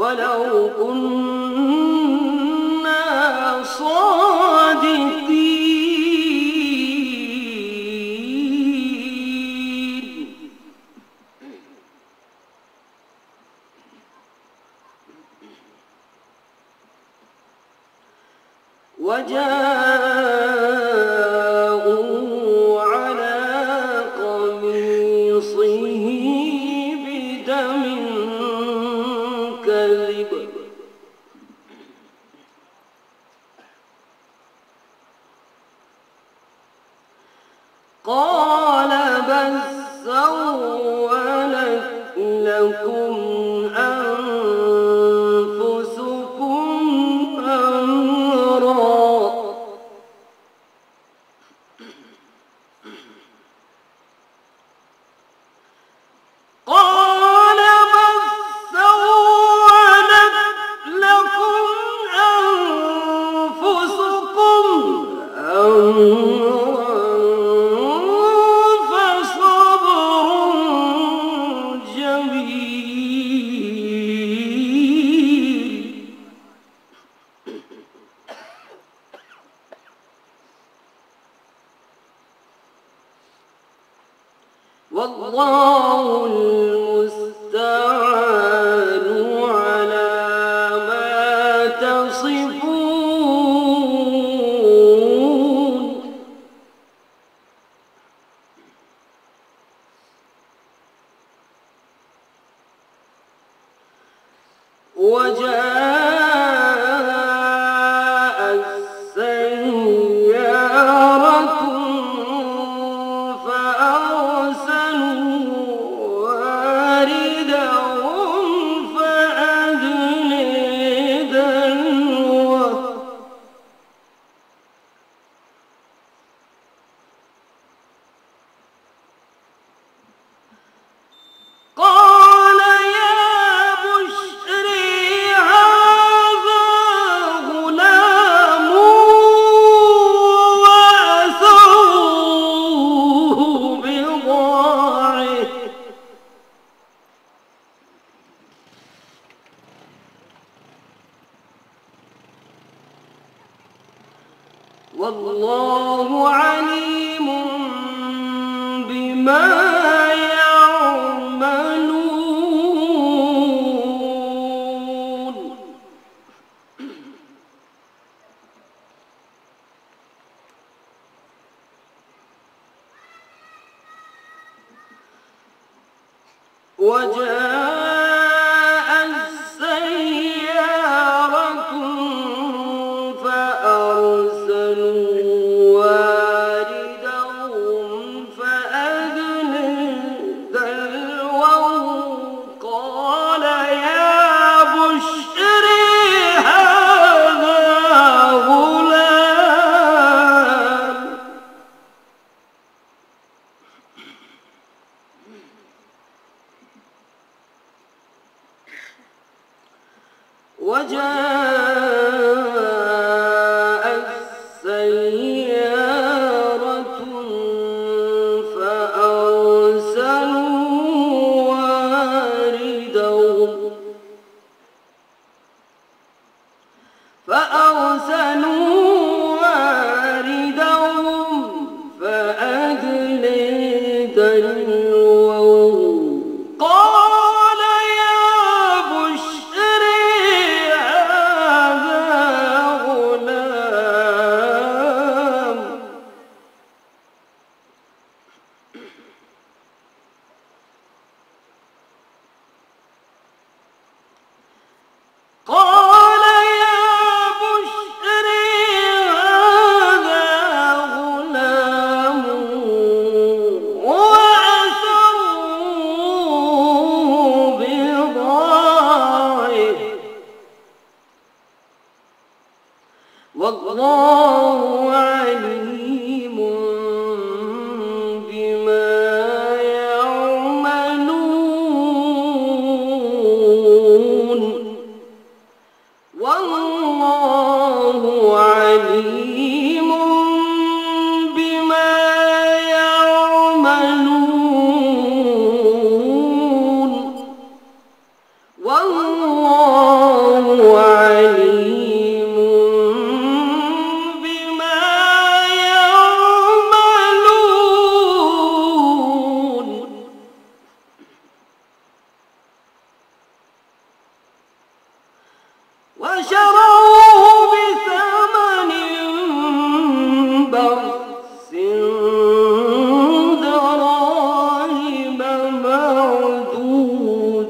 ولو كنا صادقين. وجاءوا على قميصه بدم كذب قال بل سولت لكم أنفسكم أمرا قال بل سولت لكم أنفسكم أمرا فصبر جميل. والله المستعان على ما تصفون. وجاءت سيارة فأرسلوا واردهم فأدلى دلوه قال يا بشري هذا غلام وأسروه بضاعة والله عليم بما يعملون. وجاءت سيارة فأرسلوا واردهم فأدلى دلوه قال يا بشري هذا غلام وجاءت سيارة فأرسلوا واردهم فأدلى دلوه قال يا بشري هذا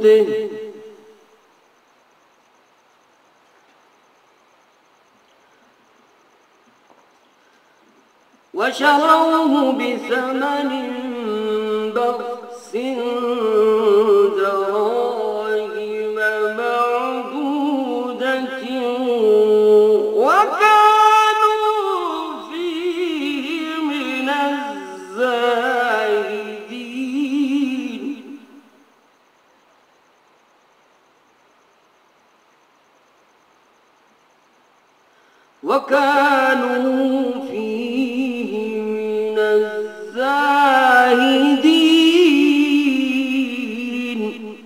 بيوته وشروه بثمن بخس دراهم معدودة وكانوا فيه من الزاهدين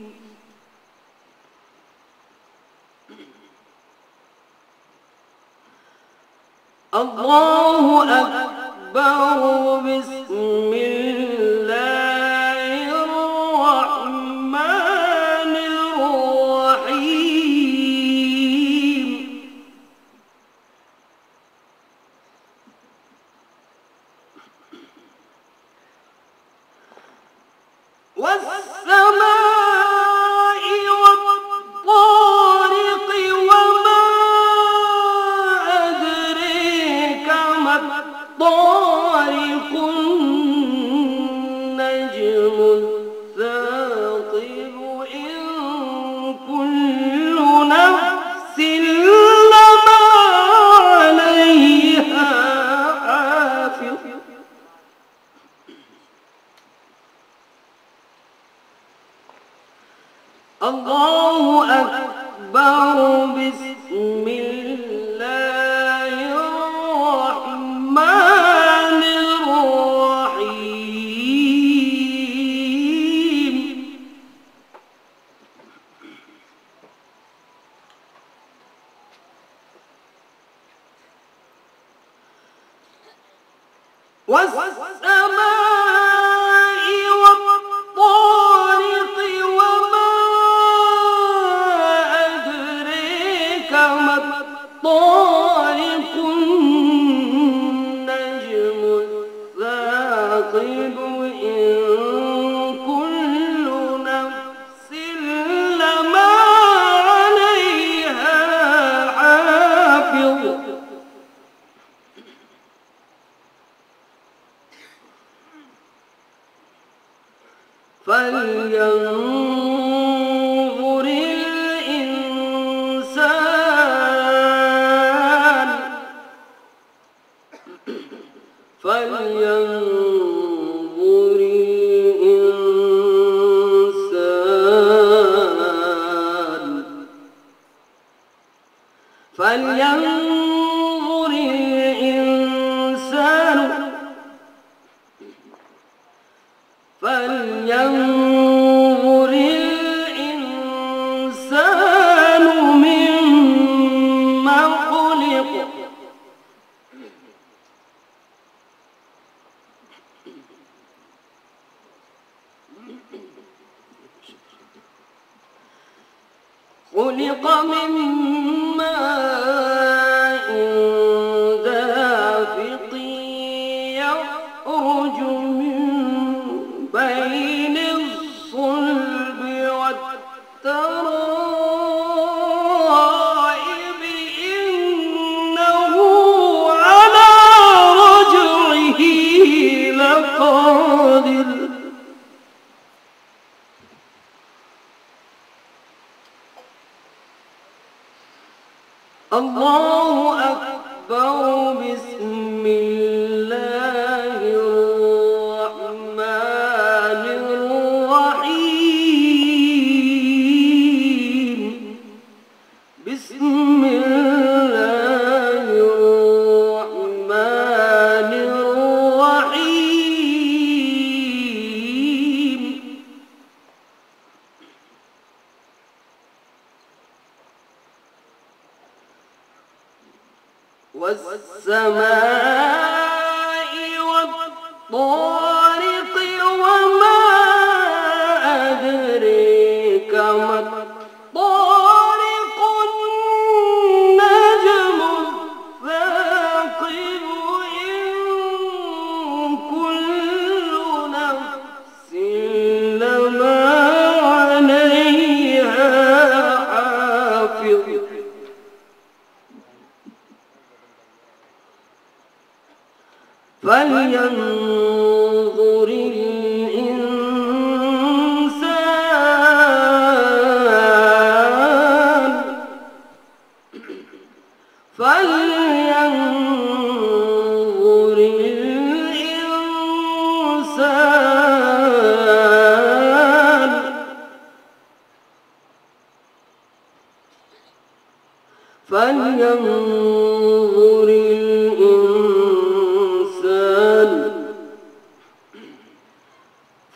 الله أكبر بسم الله الرحمن الرحيم والسماء والطارق وما أدريك ما الطارق النجم الثاقب إن كل نفس لما عليها حافظ الله أكبر بسم الله الرحمن الرحيم والسماء والطارق وما أدريك ما الطارق النجم الثاقب إن كل نفس لما عليها حافظ فلينظر الإنسان فلينظر الإنسان فلينظر الإنسان فلينظر الإنسان مما خلق خلق من ماء دافق يخرج من بين الصلب والترائب إنه على رجعه لقادر الله أكبر بسم الله الرحمن الرحيم بسم الله الرحمن الرحيم والسماء والطارق وما أدريك ما الطارق النجم الثاقب إن كل نفس لما عليها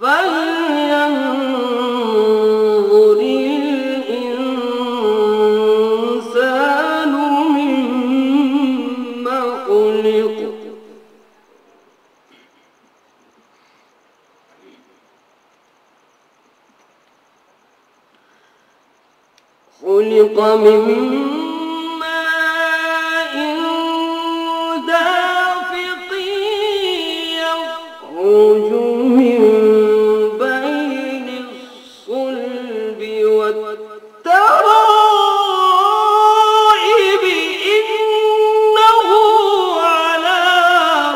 فلينظر الإنسان مما خلق. خلق من ماء دافق يخرج من بين الصلب والترائب إنه على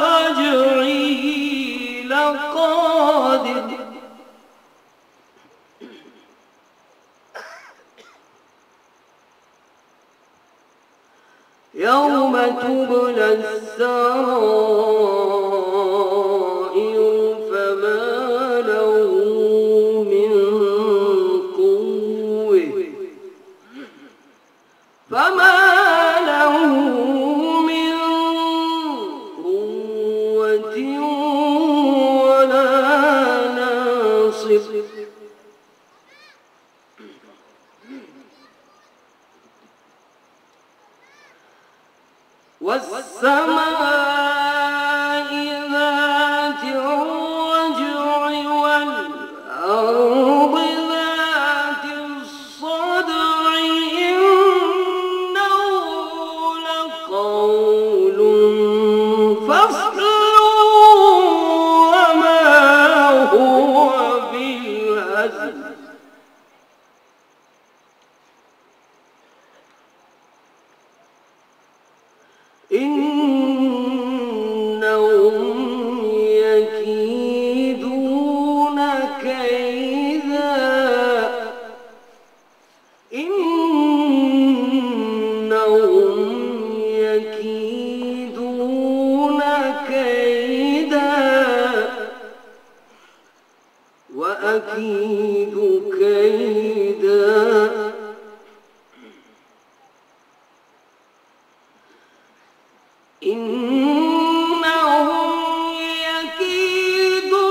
رجعه لقادر. يوم تبلى السرائر فما له من قوة ولا ناصر. والسماء ذات الرجع والأرض ذات الصدع إنه لقول فصل وما هو بالهزل. إنهم يكيدون كيدا. إنهم يكيدون كيدا وأكيد كيدا. إنهم يكيدون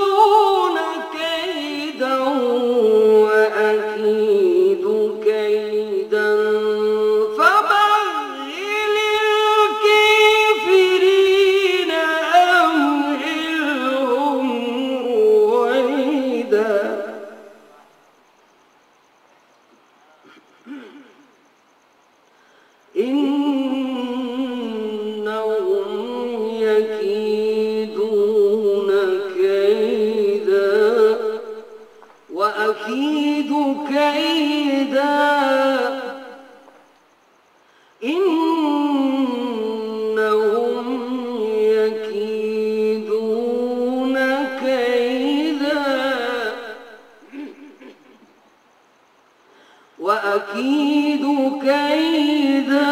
كيدا وأكيد كيدا فمهل الكافرين أمهلهم رويدا. إنهم يكيدون كيدا وأكيد كيدا. إنهم يكيدون كيدا وأكيد كيدا.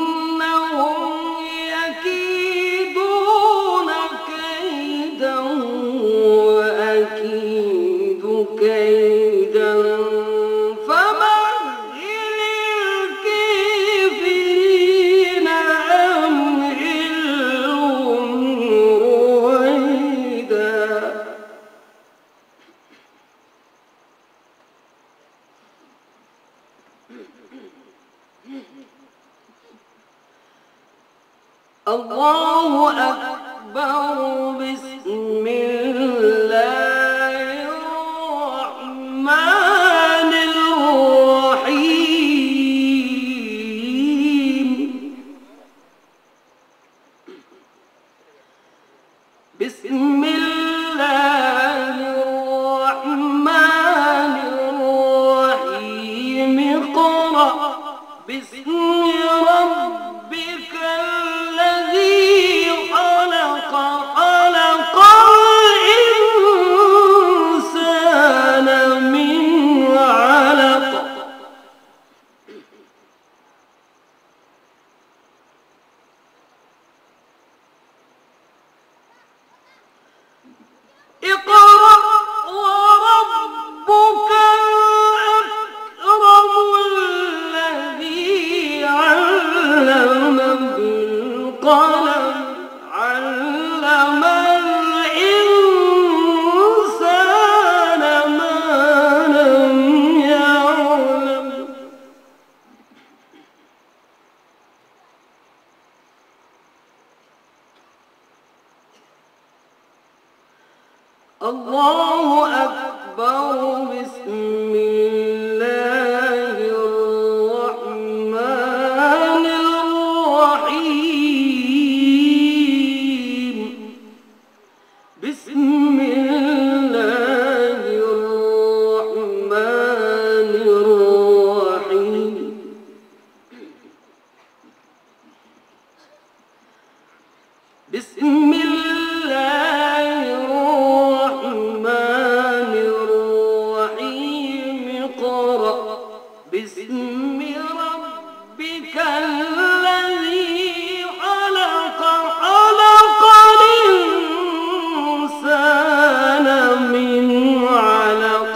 إنهم يكيدون كيدا وأكيد كيدا فمهل الكافرين أمهلهم رويدا. الله أكبر. بسم الله الرحمن الرحيم. بسم الله باسم ربك الذي خلق خلق الإنسان من علق اقرأ وربك الأكرم الذي علم بالقلم علم الإنسان ما لم يعلم الله أكبر بسم الله الرحمن الرحيم بسم الله الرحمن الرحيم بسم الله الرحمن الرحيم اقرأ باسم ربك الذي خلق خلق الإنسان من علق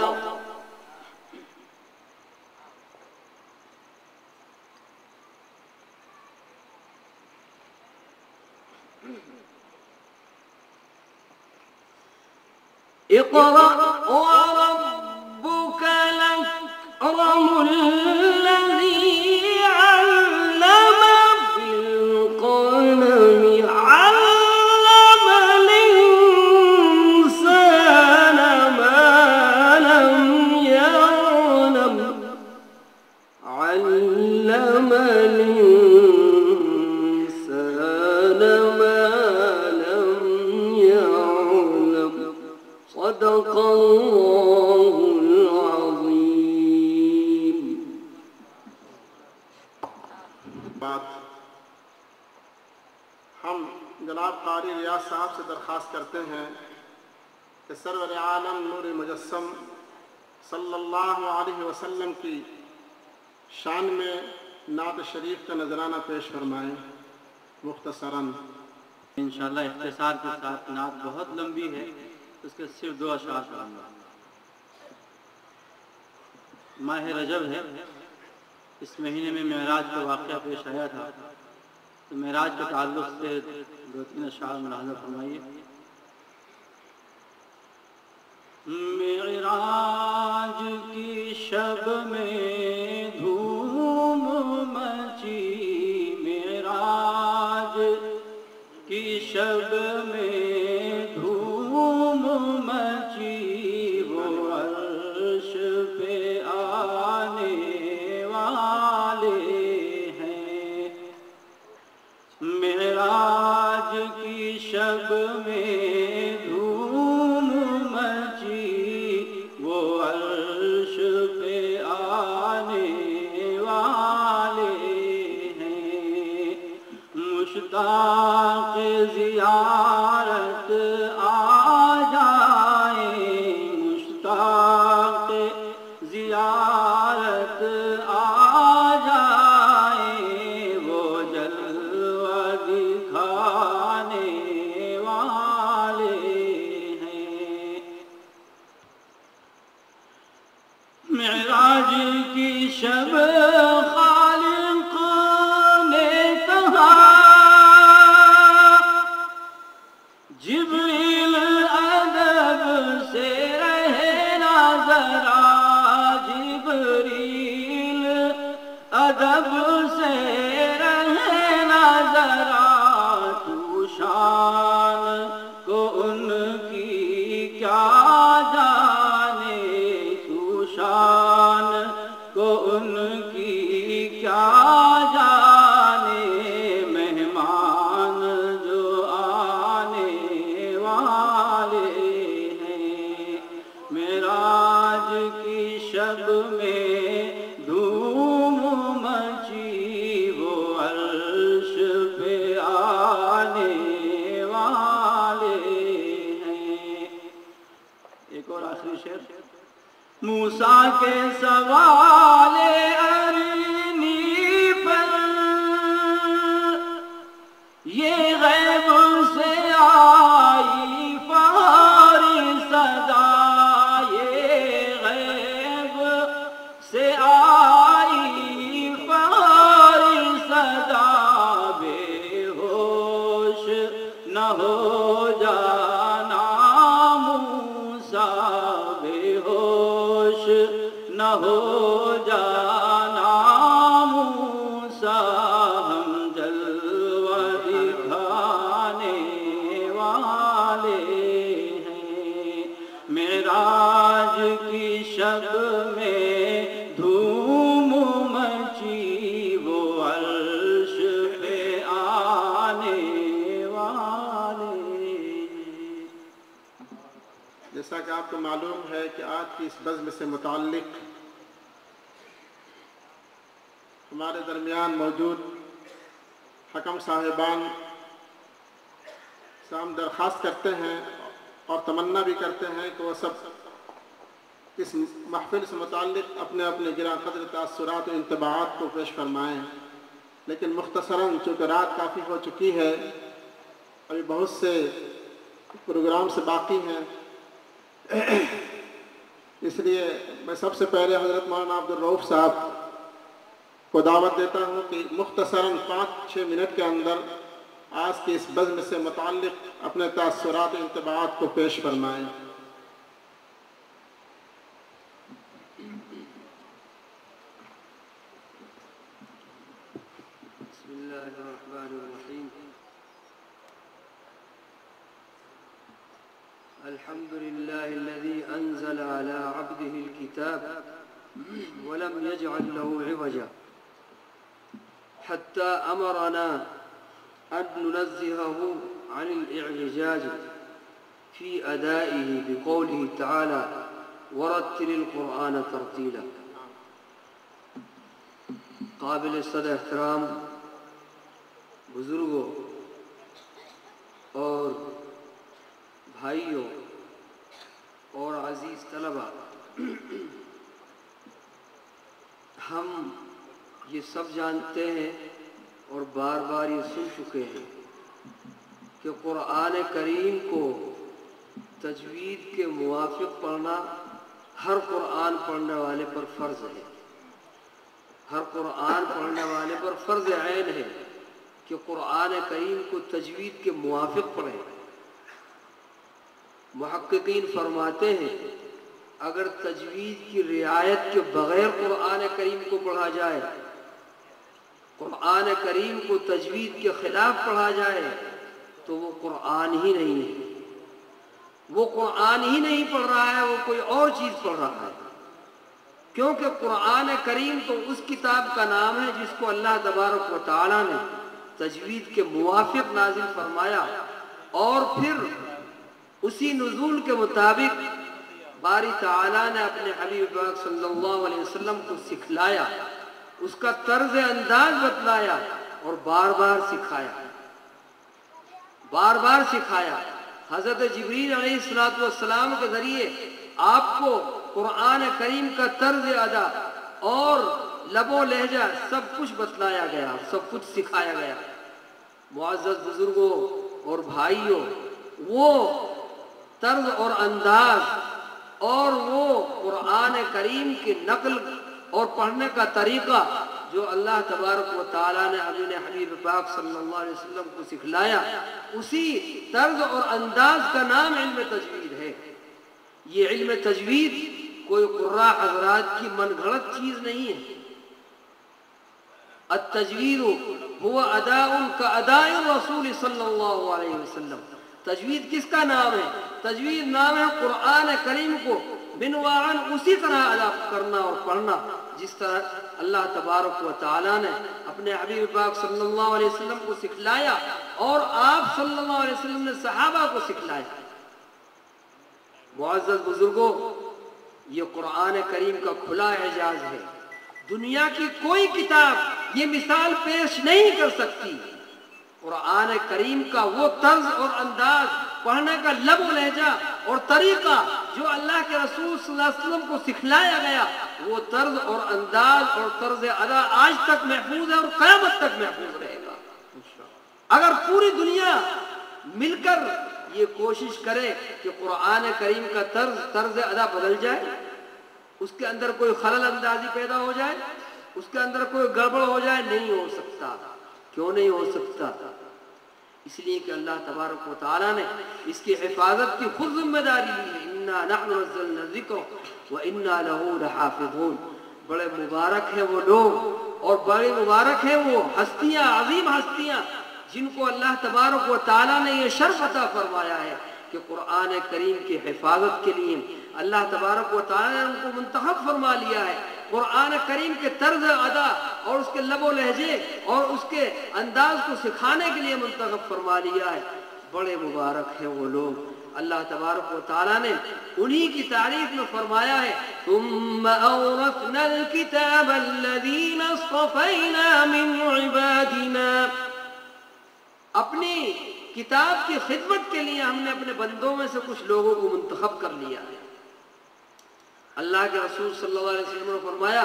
اقرأ وربك الأكرم الذي علم بالقلم علم الإنسان ما لم يعلم علم الإنسان ما لم يعلم صدق الله العظيم. بعد ہم جناب قاری ریاض صاحب سے درخواست کرتے ہیں کہ سرور عالم نور مجسم صلی اللہ علیہ وسلم کی شان میں نعت شریف کا نذرانہ پیش فرمائیں مختصراً. انشاءاللہ اختصار کے ساتھ نعت بہت لمبی ہے، اس کے صرف 2 اشعار پڑھوں گا. ماہ رجب ہے، اس مہینے میں معراج کا واقعہ پیش آیا تھا، تو معراج کے تعلق سے 2-3 اشعار ملاحظہ فرمائیے. معراج کی شب میں دھوم مچی، معراج کی شب میں دھوم مچی، وہ عرش پہ آنے والے ہیں. معراج کی شب میں دھوم مچی، وہ عرش پہ آنے والے ہیں. مشتاق زیارت آ جائیں، مشتاق زیارت آ جائیں، وہ جلوہ دکھانے والے ہیں. معراج کی شب خالق نے کہا، جبریل ادب سے رہنا ذرا، جبریل ادب سے رہنا ذرا، تو شان کو ان کی کیا جانے، تو شان کو ان کی کیا جانے. مہمان جو آنے والے ہیں، معراج کی شب میں دھوم مچی، موسیٰ کے سوال ارنی پر یہ غیب سے آئی فاری صدا، یہ غیب سے آئی فاری صدا، بے ہوش نہ ہو جانا موسیٰ، بے ہوش نہ ہو جانا موسیٰ، ہم جلوہ دکھانے والے ہیں، معراج کی شب میں دھوم مچی وہ عرش پہ آنے والے ہیں۔ جیسا کہ آپ کو معلوم ہے کہ آج کی اس بزم سے متعلق ہمارے درمیان موجود حکم صاحبان سے ہم درخواست کرتے ہیں اور تمنا بھی کرتے ہیں کہ وہ سب اس محفل سے متعلق اپنے اپنے گراں قدر تاثرات و انطباعات کو پیش فرمائیں، لیکن مختصراً چونکہ رات کافی ہو چکی ہے، ابھی بہت سے پروگرام سے باقی ہیں، اس لیے میں سب سے پہلے حضرت مولانا عبدالرؤف صاحب کو دعوت دیتا ہوں کہ مختصراً 5-6 منٹ کے اندر آج کی اس بزم سے متعلق اپنے تاثرات و انطباعات کو پیش فرمائیں۔ بسم اللہ الرحمن الرحیم، الحمد للہ الذي انزل على عبده الكتاب ولم يجعل له عوجا حتى امرنا ان ننزهه عن الاعوجاج في ادائه بقوله تعالى ورتل القرآن ترتیلا۔ قابل صدر احترام بزرگوں اور بھائیوں اور عزیز طلبہ، ہم یہ سب جانتے ہیں اور بار بار یہ سن چکے ہیں کہ قرآن کریم کو تجوید کے موافق پڑھنا ہر قرآن پڑھنے والے پر فرض ہے، ہر قرآن پڑھنے والے پر فرض عین ہے کہ قرآن کریم کو تجوید کے موافق پڑھیں۔ محققین فرماتے ہیں اگر تجوید کی رعایت کے بغیر قرآن کریم کو پڑھا جائے، قرآن کریم کو تجوید کے خلاف پڑھا جائے تو وہ قرآن ہی نہیں ہے، وہ قرآن ہی نہیں پڑھ رہا ہے، وہ کوئی اور چیز پڑھ رہا ہے، کیونکہ قرآن کریم تو اس کتاب کا نام ہے جس کو اللہ تبارک و تعالیٰ نے تجوید کے موافق نازل فرمایا، اور پھر اسی نزول کے مطابق باری تعالیٰ نے اپنے حبیب پاک صلی اللہ علیہ وسلم کو سکھلایا، اس کا طرز انداز بتلایا اور بار بار سکھایا، بار بار سکھایا۔ حضرت جبریل علیہ السلام کے ذریعے آپ کو قرآن کریم کا طرز ادا اور لب و لہجہ سب کچھ بتلایا گیا، سب کچھ سکھایا گیا۔ معزز بزرگوں اور بھائیوں، وہ طرز اور انداز اور وہ قرآن کریم کی نقل اور پڑھنے کا طریقہ جو اللہ تبارک و تعالیٰ نے اپنے حبیب پاک صلی اللہ علیہ وسلم کو سکھلایا، اسی طرز اور انداز کا نام علم تجوید ہے۔ یہ علم تجوید کوئی قراء حضرات کی من گھڑت چیز نہیں ہے۔ التجوید هو اداء كاداء الرسول صلی اللہ علیہ وسلم۔ تجوید کس کا نام ہے؟ تجوید نام ہے قرآن کریم کو بنواعاً اسی طرح ادا کرنا اور پڑھنا جس طرح اللہ تبارک و تعالیٰ نے اپنے حبیب پاک صلی اللہ علیہ وسلم کو سکھلایا اور آپ صلی اللہ علیہ وسلم نے صحابہ کو سکھلایا۔ معزز بزرگوں، یہ قرآن کریم کا کھلا اعجاز ہے، دنیا کی کوئی کتاب یہ مثال پیش نہیں کر سکتی۔ قرآن کریم کا وہ طرز اور انداز، پڑھنے کا لب و لہجہ اور طریقہ جو اللہ کے رسول صلی اللہ علیہ وسلم کو سکھلایا گیا، وہ طرز اور انداز اور طرز ادا آج تک محفوظ ہے اور قیامت تک محفوظ رہے گا۔ اگر پوری دنیا مل کر یہ کوشش کرے کہ قرآن کریم کا طرز ادا بدل جائے، اس کے اندر کوئی خلل اندازی پیدا ہو جائے، اس کے اندر کوئی گڑبڑ ہو جائے، نہیں ہو سکتا۔ کیوں نہیں ہو سکتا؟ اس لیے کہ اللہ تبارک و تعالیٰ نے اس کی حفاظت کی خود ذمہ داری لی ہے۔ اِنَّا نَحْنُ نَزَّلْنَا الذِّكْرَ وَإِنَّا لَهُ لَحَافِظُونَ۔ بڑے مبارک ہیں وہ لوگ اور بڑے مبارک ہیں وہ ہستیاں، عظیم ہستیاں، جن کو اللہ تبارک و تعالیٰ نے یہ شرف عطا فرمایا ہے کہ قرآن کریم کی حفاظت کے لیے اللہ تبارک و تعالیٰ نے ان کو منتخب فرما لیا ہے۔ قرآن کریم کے طرز ادا اور اس کے لب و لہجے اور اس کے انداز کو سکھانے کے لیے منتخب فرما لیا ہے۔ بڑے مبارک ہیں وہ لوگ۔ اللہ تبارک و تعالیٰ نے انہی کی تعریف میں فرمایا ہے ثم اورثنا الكتاب الذين اصطفينا من عبادنا۔ اپنی کتاب کی خدمت کے لیے ہم نے اپنے بندوں میں سے کچھ لوگوں کو منتخب کر لیا ہے۔ اللہ کے رسول صلی اللہ علیہ وسلم نے فرمایا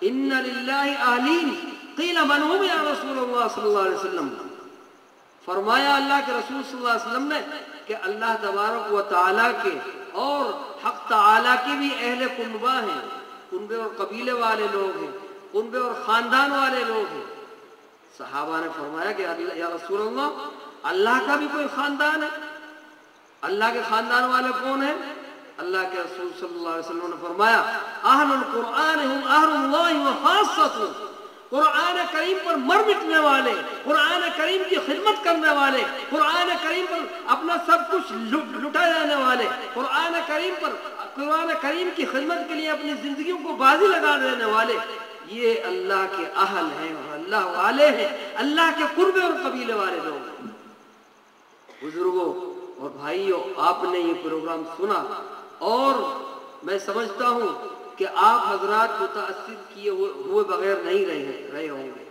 ان للہ اہلین قیل من هم یا رسول اللہ صلی اللہ علیہ وسلم۔ فرمایا اللہ کے رسول صلی اللہ علیہ وسلم نے کہ اللہ تبارک و تعالیٰ کے اور حق تعالیٰ کے بھی اہل کنبہ ہیں، کنبے اور قبیلے والے لوگ ہیں، کنبے اور خاندان والے لوگ ہیں۔ صحابہ نے فرمایا کہ یا رسول اللہ کا بھی کوئی خاندان ہے؟ اللہ کے خاندان والے کون ہیں؟ اللہ کے رسول صلی اللہ علیہ وسلم نے فرمایا اہل القرآن ہم اہل اللہ و خاصۃ۔ قرآن کریم پر مر مٹنے والے، قرآن کریم کی خدمت کرنے والے، قرآن کریم پر اپنا سب کچھ لٹا دینے والے، قرآن کریم کی خدمت کے لیے اپنی زندگیوں کو بازی لگا دینے والے، یہ اللہ کے اہل ہیں اور اللہ والے ہیں، اللہ کے قربے اور قبیلے والے لوگ ہیں۔ بزرگوں اور بھائیوں، آپ نے یہ پروگرام سنا اور میں سمجھتا ہوں کہ آپ حضرات متاثر کیے ہوئے بغیر نہیں رہے ہوں گے،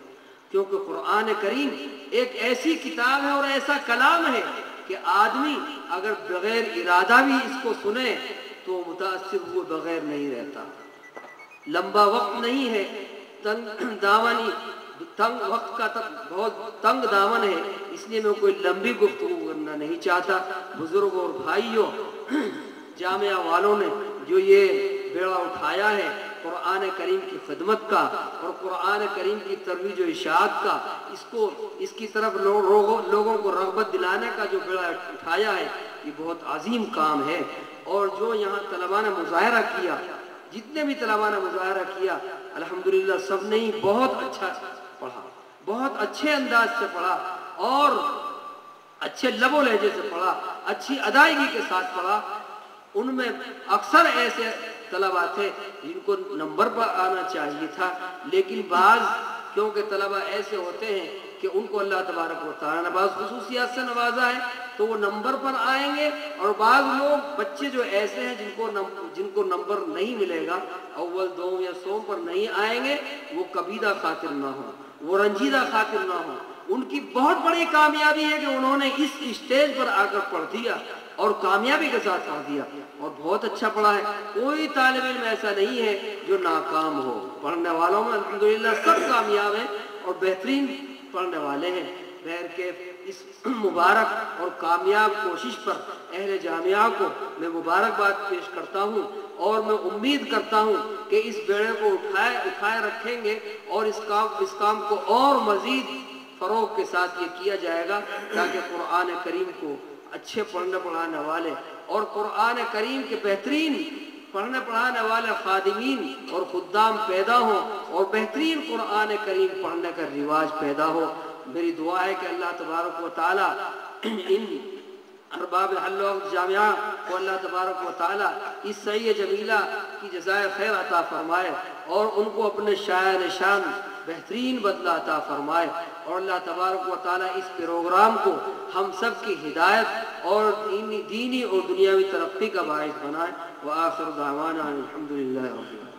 کیونکہ قرآن کریم ایک ایسی کتاب ہے اور ایسا کلام ہے کہ آدمی اگر بغیر ارادہ بھی اس کو سنے تو متاثر ہوئے بغیر نہیں رہتا۔ لمبا وقت نہیں ہے، وقت کا بہت تنگ دامن ہے، اس لیے میں کوئی لمبی گفتگو کرنا نہیں چاہتا۔ بزرگوں اور بھائیوں، جامعہ والوں نے جو یہ بیڑا اٹھایا ہے قرآن کریم کی خدمت کا اور قرآن کریم کی ترویج و اشاعت کا، اس کی طرف لوگوں کو رغبت دلانے کا جو بیڑا اٹھایا ہے، یہ بہت عظیم کام ہے۔ اور جو یہاں طلباء نے مظاہرہ کیا، جتنے بھی طلباء نے مظاہرہ کیا، الحمدللہ سب نے ہی بہت اچھا پڑھا، بہت اچھے انداز سے پڑھا اور اچھے لب و لہجے سے پڑھا، اچھی ادائیگی کے ساتھ پڑھا۔ ان میں اکثر ایسے طلباء تھے جن کو نمبر پر آنا چاہیے تھا، لیکن بعض کیونکہ طلباء ایسے ہوتے ہیں کہ ان کو اللہ تبارک و تعالیٰ نے بعض خصوصیات سے نوازا ہے تو وہ نمبر پر آئیں گے، اور بعض لوگ بچے جو ایسے ہیں جن کو نمبر نہیں ملے گا، اول دوم یا سوم پر نہیں آئیں گے، وہ کبیدہ خاطر نہ ہوں، وہ رنجیدہ خاطر نہ ہوں۔ ان کی بہت بڑی کامیابی ہے کہ انہوں نے اس اسٹیج پر آ کر پڑھ دیا اور کامیابی کے ساتھ پڑھ دیا اور بہت اچھا پڑھا ہے۔ کوئی طالب علم ایسا نہیں ہے جو ناکام ہو، پڑھنے والوں میں الحمدللہ سب کامیاب ہیں اور بہترین پڑھنے والے ہیں۔ بہر کے اس مبارک اور کامیاب کوشش پر اہل جامعہ کو میں مبارکباد پیش کرتا ہوں اور میں امید کرتا ہوں کہ اس بیڑے کو اٹھائے رکھیں گے اور اس کام کو اور مزید فروغ کے ساتھ یہ کیا جائے گا تاکہ قرآن کریم کو اچھے پڑھنے پڑھانے والے اور قرآن کریم کے بہترین پڑھنے پڑھانے والے خادمین اور خدام پیدا ہوں اور بہترین قرآن کریم پڑھنے کا رواج پیدا ہو۔ میری دعا ہے کہ اللہ تبارک و تعالیٰ ان ارباب حل وقت جامعہ کو اللہ تبارک و تعالیٰ اس صحیح جمیلہ کی جزائے خیر عطا فرمائے اور ان کو اپنے شایع نشان بہترین بدلہ عطا فرمائے، اور اللہ تبارک و تعالیٰ اس پروگرام کو ہم سب کی ہدایت اور دینی اور دنیاوی ترقی کا باعث بنائے۔ وآخر دعوانا الحمدللہ رب العالمین۔